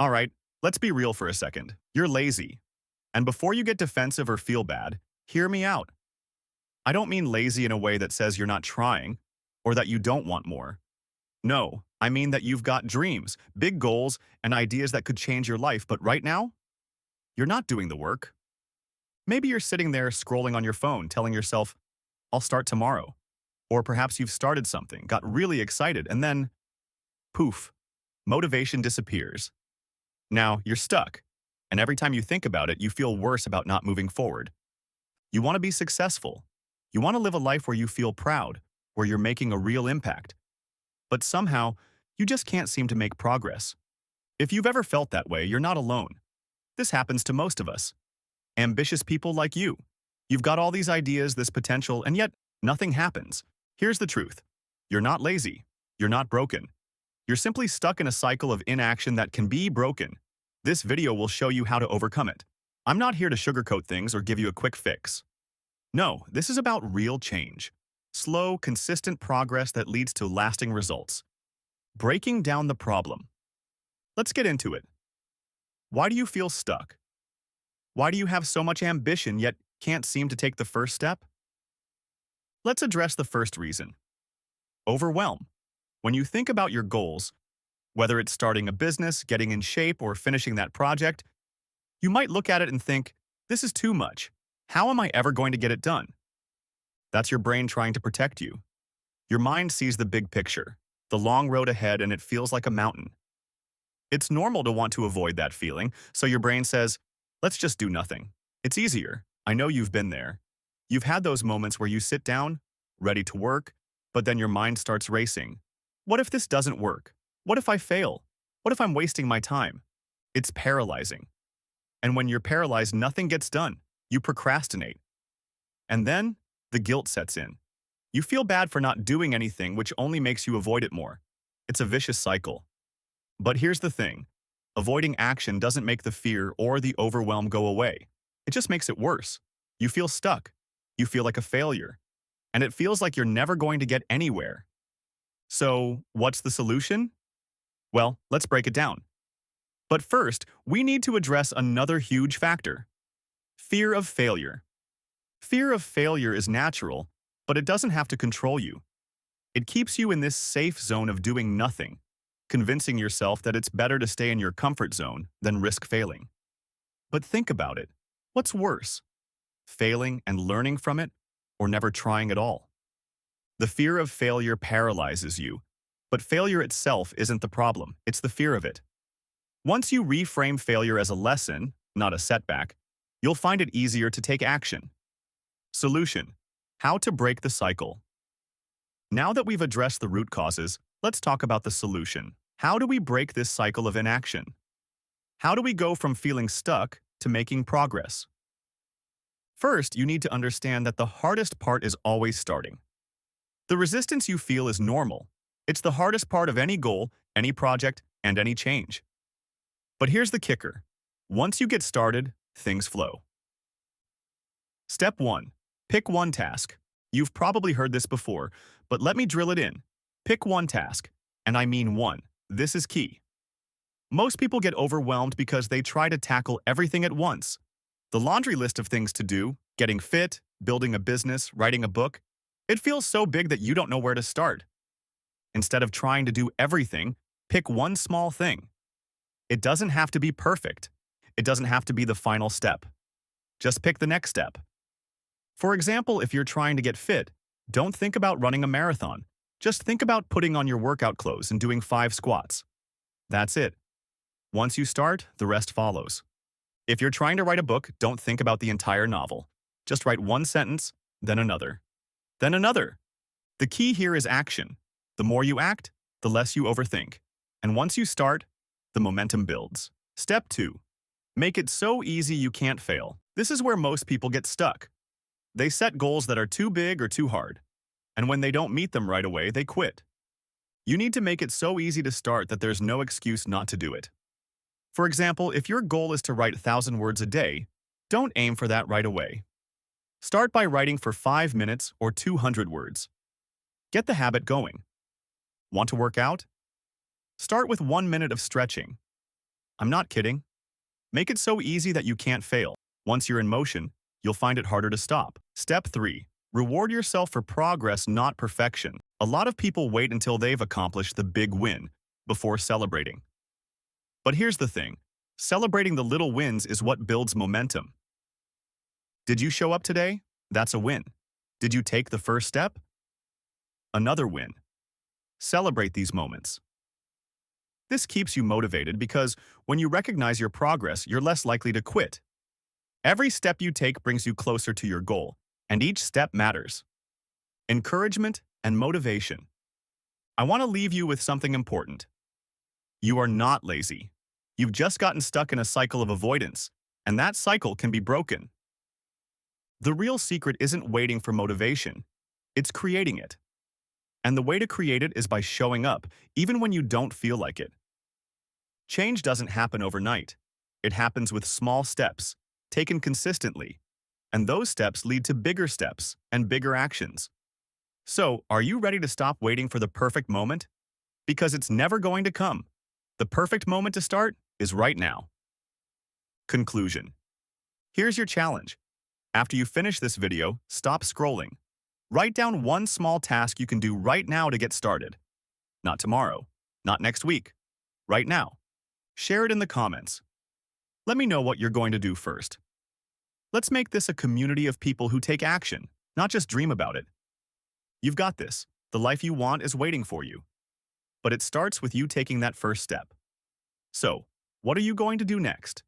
All right, let's be real for a second. You're lazy. And before you get defensive or feel bad, hear me out. I don't mean lazy in a way that says you're not trying or that you don't want more. No, I mean that you've got dreams, big goals, and ideas that could change your life, but right now, you're not doing the work. Maybe you're sitting there scrolling on your phone, telling yourself, I'll start tomorrow. Or perhaps you've started something, got really excited, and then, poof, motivation disappears. Now, you're stuck, and every time you think about it, you feel worse about not moving forward. You want to be successful. You want to live a life where you feel proud, where you're making a real impact. But somehow, you just can't seem to make progress. If you've ever felt that way, you're not alone. This happens to most of us. Ambitious people like you. You've got all these ideas, this potential, and yet nothing happens. Here's the truth. You're not lazy. You're not broken. You're simply stuck in a cycle of inaction that can be broken. This video will show you how to overcome it. I'm not here to sugarcoat things or give you a quick fix. No, this is about real change. Slow, consistent progress that leads to lasting results. Breaking down the problem. Let's get into it. Why do you feel stuck? Why do you have so much ambition yet can't seem to take the first step? Let's address the first reason. Overwhelm. When you think about your goals, whether it's starting a business, getting in shape, or finishing that project, you might look at it and think, this is too much. How am I ever going to get it done? That's your brain trying to protect you. Your mind sees the big picture, the long road ahead, and it feels like a mountain. It's normal to want to avoid that feeling, so your brain says, let's just do nothing. It's easier. I know you've been there. You've had those moments where you sit down, ready to work, but then your mind starts racing. What if this doesn't work? What if I fail? What if I'm wasting my time? It's paralyzing. And when you're paralyzed, nothing gets done. You procrastinate. And then the guilt sets in. You feel bad for not doing anything, which only makes you avoid it more. It's a vicious cycle. But here's the thing. Avoiding action doesn't make the fear or the overwhelm go away. It just makes it worse. You feel stuck. You feel like a failure. And it feels like you're never going to get anywhere. So, what's the solution? Well, let's break it down. But first, we need to address another huge factor. Fear of failure. Fear of failure is natural, but it doesn't have to control you. It keeps you in this safe zone of doing nothing, convincing yourself that it's better to stay in your comfort zone than risk failing. But think about it. What's worse? Failing and learning from it, or never trying at all? The fear of failure paralyzes you, but failure itself isn't the problem, it's the fear of it. Once you reframe failure as a lesson, not a setback, you'll find it easier to take action. Solution: how to break the cycle. Now that we've addressed the root causes, let's talk about the solution. How do we break this cycle of inaction? How do we go from feeling stuck to making progress? First, you need to understand that the hardest part is always starting. The resistance you feel is normal. It's the hardest part of any goal, any project, and any change. But here's the kicker. Once you get started, things flow. Step 1. Pick one task. You've probably heard this before, but let me drill it in. Pick one task, and I mean one. This is key. Most people get overwhelmed because they try to tackle everything at once. The laundry list of things to do, getting fit, building a business, writing a book, it feels so big that you don't know where to start. Instead of trying to do everything, pick one small thing. It doesn't have to be perfect. It doesn't have to be the final step. Just pick the next step. For example, if you're trying to get fit, don't think about running a marathon. Just think about putting on your workout clothes and doing 5 squats. That's it. Once you start, the rest follows. If you're trying to write a book, don't think about the entire novel. Just write one sentence, then another. Then another. The key here is action. The more you act, the less you overthink. And once you start, the momentum builds. Step 2. Make it so easy you can't fail. This is where most people get stuck. They set goals that are too big or too hard. And when they don't meet them right away, they quit. You need to make it so easy to start that there's no excuse not to do it. For example, if your goal is to write 1,000 words a day, don't aim for that right away. Start by writing for 5 minutes or 200 words. Get the habit going. Want to work out? Start with 1 minute of stretching. I'm not kidding. Make it so easy that you can't fail. Once you're in motion, you'll find it harder to stop. Step 3. Reward yourself for progress, not perfection. A lot of people wait until they've accomplished the big win before celebrating. But here's the thing. Celebrating the little wins is what builds momentum. Did you show up today? That's a win. Did you take the first step? Another win. Celebrate these moments. This keeps you motivated because when you recognize your progress, you're less likely to quit. Every step you take brings you closer to your goal, and each step matters. Encouragement and motivation. I want to leave you with something important. You are not lazy. You've just gotten stuck in a cycle of avoidance, and that cycle can be broken. The real secret isn't waiting for motivation. It's creating it. And the way to create it is by showing up, even when you don't feel like it. Change doesn't happen overnight. It happens with small steps, taken consistently. And those steps lead to bigger steps and bigger actions. So, are you ready to stop waiting for the perfect moment? Because it's never going to come. The perfect moment to start is right now. Conclusion. Here's your challenge. After you finish this video, stop scrolling. Write down one small task you can do right now to get started. Not tomorrow, not next week, right now. Share it in the comments. Let me know what you're going to do first. Let's make this a community of people who take action, not just dream about it. You've got this. The life you want is waiting for you. But it starts with you taking that first step. So, what are you going to do next?